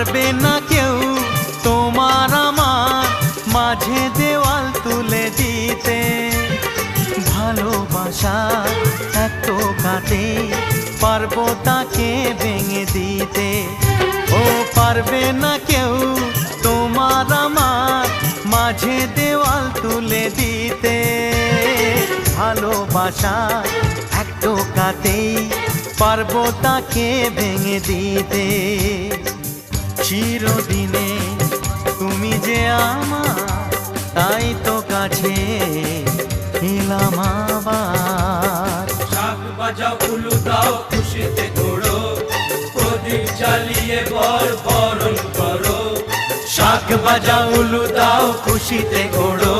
পারবে না কেউ তোমার আমার মাঝে দেওয়াল তুলে দিতে। ভালোবাসা এত কাটে পারবো তাকে ভেঙে দিতে। ও পারবে না কেউ তোমার আমার মাঝে দেওয়াল তুলে দিতে। ভালোবাসা এত কাটে পারবো তাকে ভেঙে দিতে। চিরদিনে তুমি যে আমার, তাই তো কাছে এলাম আবার। শাক বাজাও উলু দাও খুশিতে ঘোড়ো, প্রদীপ জ্বালিয়ে বর বরণ করো। শাক বাজাও উলু দাও খুশিতে ঘোড়ো,